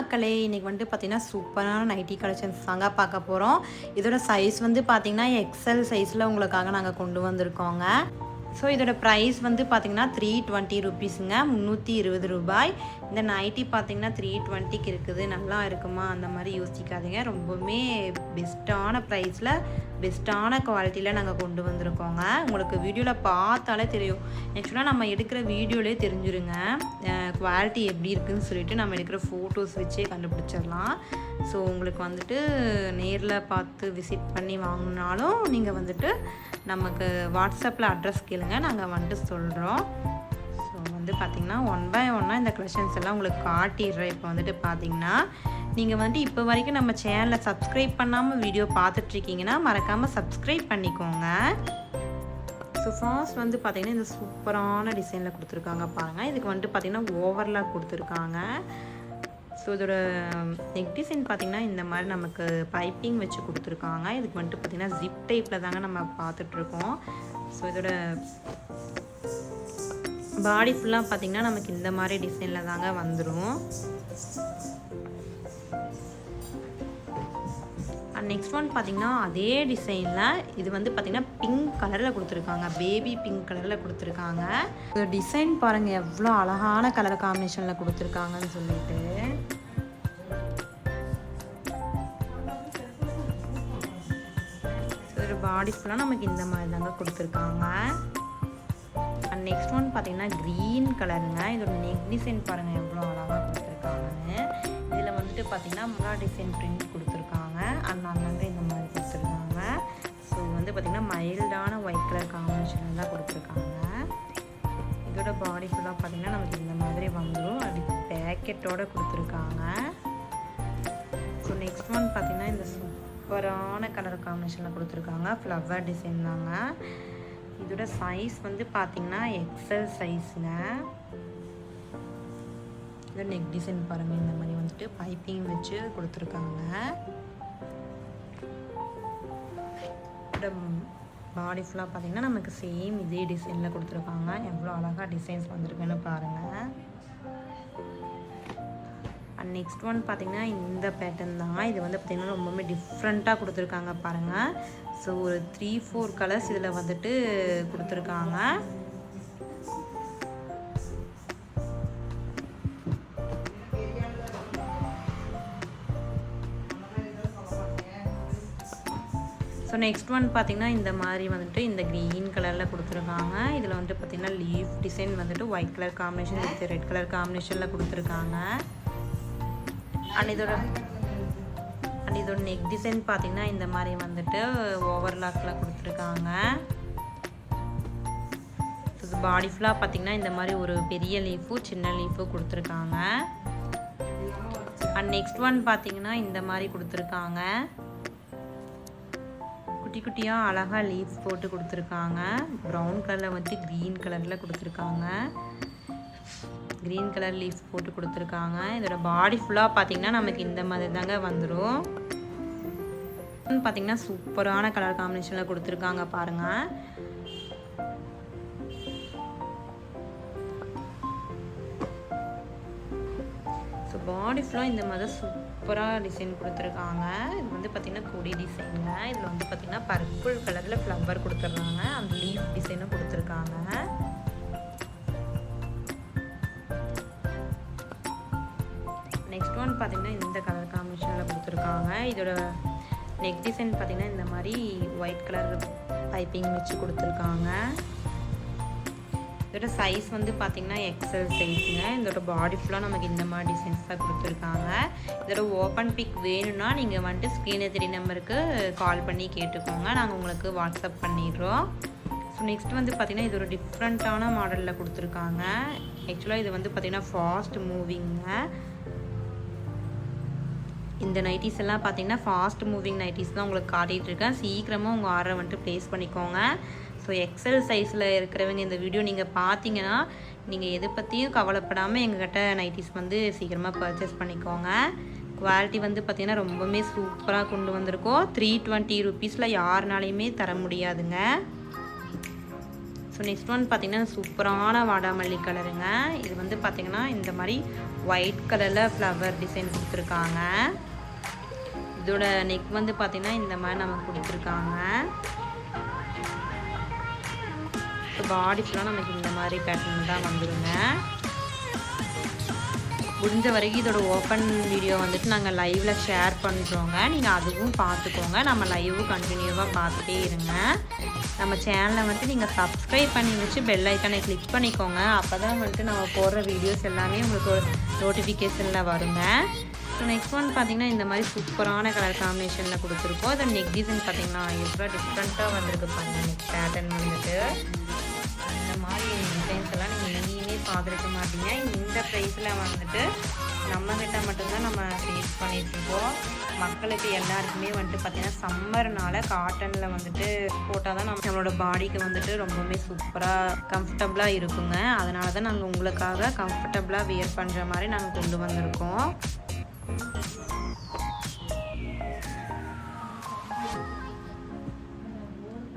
மக்களே, இன்னைக்கு வந்துட்டு பார்த்தீங்கன்னா, சூப்பரான நைட்டி கலெக்ஷன்ஸ் தாங்க பார்க்க போறோம். இதோட சைஸ் வந்து பார்த்தீங்கன்னா, எக்ஸ்எல் சைஸ்ல உங்களுக்காக நாங்க கொண்டு வந்திருக்கோங்க. ஸோ இதோட ப்ரைஸ் வந்து பார்த்தீங்கன்னா, ₹320ங்க. ₹320. இந்த நைட்டி பார்த்தீங்கன்னா, 320க்கு இருக்குது. நல்லா இருக்குமா? அந்த மாரி யோசிக்காதீங்க. ரொம்பவுமே பெஸ்ட்டான ப்ரைஸில், பெஸ்ட்டான குவாலிட்டியில் நாங்கள் கொண்டு வந்திருக்கோங்க. உங்களுக்கு வீடியோவில் பார்த்தாலே தெரியும். ஆக்சுவலாக நம்ம எடுக்கிற வீடியோலே தெரிஞ்சிருங்க குவாலிட்டி எப்படி இருக்குதுன்னு சொல்லிட்டு நம்ம எடுக்கிற ஃபோட்டோஸ் வச்சே கண்டுபிடிச்சிடலாம். ஸோ உங்களுக்கு வந்துட்டு நேரில் பார்த்து விசிட் பண்ணி வாங்கினாலும் நீங்கள் வந்துட்டு நமக்கு வாட்ஸ்அப்பில் அட்ரஸ் கேளுங்க, நாங்கள் வந்துட்டு சொல்கிறோம். ஸோ வந்து பார்த்திங்கன்னா, ஒன் பை ஒன்னாக இந்த கலெக்ஷன்ஸ் எல்லாம் உங்களுக்கு காட்டிடுறேன். இப்போ வந்துட்டு பார்த்திங்கன்னா, நீங்கள் வந்துட்டு இப்போ வரைக்கும் நம்ம சேனலை சப்ஸ்கிரைப் பண்ணாமல் வீடியோ பார்த்துட்ருக்கீங்கன்னா மறக்காமல் சப்ஸ்கிரைப் பண்ணிக்கோங்க. ஸோ ஃபர்ஸ்ட் வந்து பார்த்திங்கன்னா, இந்த சூப்பரான டிசைனில் கொடுத்துருக்காங்க பாருங்கள். இதுக்கு வந்துட்டு பார்த்திங்கன்னா ஓவர்லாக் கொடுத்துருக்காங்க. ஸோ இதோட நெக் டிசைன் பார்த்திங்கன்னா, இந்த மாதிரி நமக்கு பைப்பிங் வச்சு கொடுத்துருக்காங்க. இதுக்கு வந்துட்டு பார்த்திங்கன்னா ஜிப் டைப்பில் தாங்க நம்ம பார்த்துட்ருக்கோம். ஸோ இதோட பாடி ஃபுல்லாக பார்த்திங்கன்னா நமக்கு இந்த மாதிரி டிசைனில் தாங்க வந்துடும். நெக்ஸ்ட் ஒன் பார்த்திங்கன்னா, அதே டிசைனில் இது வந்து பார்த்திங்கன்னா பிங்க் கலரில் கொடுத்துருக்காங்க. பேபி பிங்க் கலரில் கொடுத்துருக்காங்க. இந்த டிசைன் பாருங்கள் எவ்வளோ அழகான கலர் காம்பினேஷனில் கொடுத்துருக்காங்கன்னு சொல்லிட்டு. ஒரு பாடி ஃபுல்லாக நமக்கு இந்த மாதிரி தாங்க கொடுத்துருக்காங்க. அண்ட் நெக்ஸ்ட் ஒன் பார்த்திங்கன்னா க்ரீன் கலருங்க. இதோட நெக் டிசைன் பாருங்கள் எவ்வளோ அழகாக கொடுத்துருக்காங்கன்னு. இதில் வந்துட்டு பார்த்திங்கன்னா முல்லா டிசைன் பிரிண்ட் கொடுத்துருக்காங்க. அண்ட் அங்கங்கே இந்த மாதிரி கொடுத்துருக்காங்க. ஸோ இது வந்து பார்த்திங்கன்னா மைல்டான ஒயிட் கலர் காம்பினேஷன் தான் கொடுத்துருக்காங்க. இதோட பாடி ஃபுல்லாக பார்த்திங்கன்னா நமக்கு இந்த மாதிரி வந்துடும். அப்படி பேக்கெட்டோடு கொடுத்துருக்காங்க. ஸோ நெக்ஸ்ட் ஒன் பார்த்திங்கன்னா இந்த சூப்பரான கலர் காம்பினேஷனில் கொடுத்துருக்காங்க. ஃப்ளவர் டிசைன் தாங்க. இதோட சைஸ் வந்து பார்த்திங்கன்னா எக்ஸ்எல் சைஸுங்க. இதோட நெக் டிசைன் பாருங்கள் இந்த மாதிரி வந்துட்டு பைப்பிங் வச்சு கொடுத்துருக்காங்க. இதோட பாடி ஃபுல்லாக பார்த்திங்கன்னா நமக்கு சேம் இதே டிசைனில் கொடுத்துருக்காங்க. எவ்வளோ அழகாக டிசைன்ஸ் வந்திருக்குன்னு பாருங்கள். அண்ட் நெக்ஸ்ட் ஒன் பார்த்திங்கன்னா இந்த பேட்டர்ன் தான். இது வந்து பார்த்திங்கன்னா ரொம்பவுமே டிஃப்ரெண்ட்டாக கொடுத்துருக்காங்க பாருங்கள். ஸோ ஒரு 3-4 கலர்ஸ் இதில் வந்துட்டு கொடுத்துருக்காங்க. ஸோ நெக்ஸ்ட் ஒன் பார்த்திங்கன்னா இந்த மாதிரி வந்துட்டு இந்த க்ரீன் கலரில் கொடுத்துருக்காங்க. இதில் வந்துட்டு பார்த்திங்கன்னா லீஃப் டிசைன் வந்துட்டு white colour combination with red colour காம்பினேஷனில் கொடுத்துருக்காங்க. அண்ட் இதோட நெக் டிசைன் பார்த்திங்கன்னா இந்த மாதிரி வந்துட்டு ஓவர்லாக்கில் கொடுத்துருக்காங்க. ஸோ பாடி ஃபுல்லாக பார்த்திங்கன்னா இந்த மாதிரி ஒரு பெரிய லீஃபும் சின்ன லீஃபும் கொடுத்துருக்காங்க. அண்ட் நெக்ஸ்ட் ஒன் பார்த்திங்கன்னா இந்த மாதிரி கொடுத்துருக்காங்க. குட்டி குட்டியாக அழகாக லீஃப் போட்டு கொடுத்துருக்காங்க. ப்ரௌன் கலரில் வந்து க்ரீன் கலரில் கொடுத்துருக்காங்க. க்ரீன் கலர் லீஃப் போட்டு கொடுத்துருக்காங்க. இதோட பாடி ஃபுல்லாக பார்த்திங்கன்னா நமக்கு இந்த மாதிரி தாங்க வந்துடும். பார்த்திங்கன்னா சூப்பரான கலர் காம்பினேஷனில் கொடுத்துருக்காங்க பாருங்கள். ஸோ பாடி ஃபுல்லாக இந்த மாதிரி சூப்பராக டிசைன் கொடுத்துருக்காங்க. இது வந்து பார்த்திங்கன்னா கொடி டிசைனுங்க. இதில் வந்து பார்த்திங்கன்னா பர்பிள் கலரில் ஃப்ளவர் கொடுத்துட்றாங்க. அந்த லீஃப் டிசைனும் கொடுத்துருக்காங்க. நெக்ஸ்ட் ஒன் பார்த்திங்கன்னா இந்த கலர் காம்பினேஷனில் கொடுத்துருக்காங்க. இதோட நெக் டிசைன் பார்த்திங்கன்னா இந்த மாதிரி ஒயிட் கலர் பைப்பிங் வச்சு கொடுத்துருக்காங்க. இதோட சைஸ் வந்து பார்த்திங்கன்னா எக்ஸ்எல் சைஸுங்க. இதோட பாடி ஃபுல்லாக நமக்கு இந்த மாதிரி டிசைன்ஸ் தான் கொடுத்துருக்காங்க. இதோட ஓப்பன் பிக் வேணும்னா நீங்கள் வந்துட்டு ஸ்க்ரீனில் 3 நம்பருக்கு கால் பண்ணி கேட்டுக்கோங்க, நாங்கள் உங்களுக்கு வாட்ஸ்அப் பண்ணிடுறோம். ஸோ நெக்ஸ்ட் வந்து பார்த்திங்கன்னா இது ஒரு டிஃப்ரெண்ட்டான மாடலில் கொடுத்துருக்காங்க. ஆக்சுவலாக இது வந்து பார்த்திங்கன்னா ஃபாஸ்ட் மூவிங்க. இந்த நைட்டிஸ் எல்லாம் பார்த்திங்கன்னா ஃபாஸ்ட் மூவிங் நைட்டிஸ் தான் உங்களுக்கு காட்டிகிட்ருக்கேன். சீக்கிரமாக உங்கள் ஆர்டரை வந்துட்டு ப்ளேஸ் பண்ணிக்கோங்க. ஸோ எக்ஸ்எல் சைஸில் இருக்கிறவங்க இந்த வீடியோ நீங்கள் பார்த்தீங்கன்னா நீங்கள் எதை பற்றியும் கவலைப்படாமல் எங்கள்கிட்ட நைட்டிஸ் வந்து சீக்கிரமாக பர்ச்சேஸ் பண்ணிக்கோங்க. குவாலிட்டி வந்து பார்த்திங்கன்னா ரொம்பவுமே சூப்பராக கொண்டு வந்திருக்கோம். ₹320 யாருனாலையுமே தர முடியாதுங்க. ஸோ நெக்ஸ்ட் ஒன் பார்த்திங்கன்னா சூப்பரான வாடாமல்லி கலருங்க. இது வந்து பார்த்திங்கன்னா இந்த மாதிரி ஒயிட் கலரில் ஃப்ளவர் டிசைன் கொடுத்துருக்காங்க. இதோட நெக் வந்து பார்த்திங்கன்னா இந்த மாதிரி நமக்கு கொடுத்துருக்காங்க. பாடி ஃபுல்லாக நமக்கு இந்த மாதிரி பேட்டர்ன் தான் வந்துடுங்க. முடிஞ்ச வரைக்கும் இதோட ஓப்பன் வீடியோ வந்துட்டு நாங்கள் லைவில் ஷேர் பண்ணுறோங்க. நீங்கள் அதுவும் பார்த்துக்கோங்க. நம்ம லைவும் கண்டினியூவாக பார்த்துட்டே இருங்க. நம்ம சேனலை வந்துட்டு நீங்கள் சப்ஸ்கிரைப் பண்ணி வச்சு பெல் ஐக்கானை கிளிக் பண்ணிக்கோங்க. அப்போ தான் வந்துட்டு நம்ம போடுற வீடியோஸ் எல்லாமே உங்களுக்கு ஒரு நோட்டிஃபிகேஷனில் வருங்க. ஸோ நெக்ஸ்ட் ஒன் பார்த்திங்கன்னா இந்த மாதிரி சூப்பரான கலர் காம்பினேஷனில் கொடுத்துருக்கோம். இதோட நெக் டிசைன் பார்த்திங்கன்னா எவ்வளோ டிஃப்ரெண்ட்டாக வந்திருக்கு பாருங்கள். நெக் பேட்டர்ன் வந்துட்டு இந்த மாதிரி டிசைன்ஸ் எல்லாம் நீங்கள் எங்கேயுமே பார்த்துருக்க மாட்டீங்க. இந்த ப்ரைஸில் வந்துட்டு நம்மக்கிட்ட மட்டும்தான் நம்ம சேல்ஸ் பண்ணிகிட்ருக்கோம். மக்களுக்கு எல்லாருக்குமே வந்துட்டு பார்த்திங்கன்னா சம்மர்னால காட்டனில் வந்துட்டு போட்டால் தான் நம்மளோட பாடிக்கு வந்துட்டு ரொம்பவுமே சூப்பராக கம்ஃபர்டபுளாக இருக்குங்க. அதனால தான் நாங்கள் உங்களுக்காக கம்ஃபர்டபுளாக வியர் பண்ணுற மாதிரி நாங்கள் கொண்டு வந்திருக்கோம்.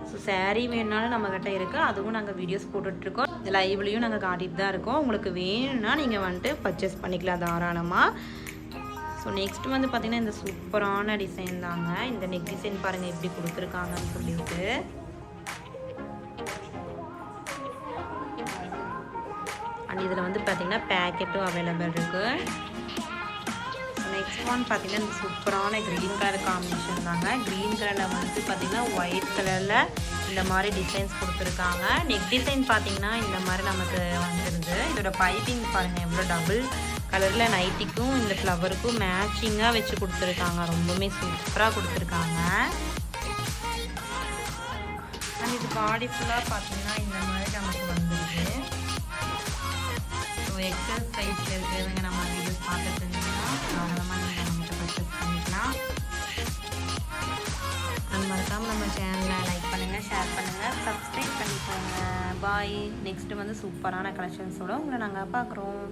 ஸோ சாரீ வேணுனாலும் நம்மக்கிட்ட இருக்குது. அதுவும் நாங்கள் வீடியோஸ் போட்டுட்ருக்கோம். லைவ்லேயும் நாங்கள் காட்டிகிட்டு தான் இருக்கோம். உங்களுக்கு வேணும்னா நீங்கள் வந்துட்டு பர்ச்சேஸ் பண்ணிக்கலாம் தாராளமாக. ஸோ நெக்ஸ்ட் வந்து பார்த்திங்கன்னா இந்த சூப்பரான டிசைன் தாங்க. இந்த நெக் டிசைன் பாருங்கள் எப்படி கொடுத்துருக்காங்கன்னு சொல்லிட்டு. அண்ட் இதில் வந்து பார்த்திங்கன்னா பேக்கெட்டும் அவைலபிள் இருக்குது. நெக்ஸ்ட் ஒன் பார்த்திங்கன்னா இந்த சூப்பரான க்ரீன் கலர் காம்பினேஷன் தாங்க. க்ரீன் கலரில் வந்து பார்த்திங்கன்னா ஒயிட் கலரில் இந்த மாதிரி டிசைன்ஸ் கொடுத்துருக்காங்க. நெக் டிசைன் பார்த்திங்கன்னா இந்த மாதிரி நமக்கு வந்துடுது. இதோட பைப்பிங் பாருங்கள் எவ்வளோ டபுள் கலரில் நைட்டிக்கும் இந்த ஃப்ளவருக்கும் மேட்சிங்காக வச்சு கொடுத்துருக்காங்க. ரொம்பவுமே சூப்பராக கொடுத்துருக்காங்க. அண்ட் இது பாடி ஃபுல்லாக பார்த்திங்கன்னா இந்த மாதிரி நமக்கு வந்துடுது. ஸோ எக்ஸல் சைஸில் இருக்கிறவங்க நம்ம வீடியோஸ் பார்த்துட்டு இருந்தீங்கன்னா தாராளமாக நீங்கள் நம்மகிட்ட பர்ச்சேஸ் பண்ணிக்கலாம். அது மறக்காமல் நம்ம சேனலை லைக் பண்ணுங்கள், ஷேர் பண்ணுங்கள், சப்ஸ்கிரைப் பண்ணிக்கோங்க. பாய். நெக்ஸ்ட்டு வந்து சூப்பரான கலெக்ஷன்ஸோடு உங்களை நாங்கள் பார்க்குறோம்.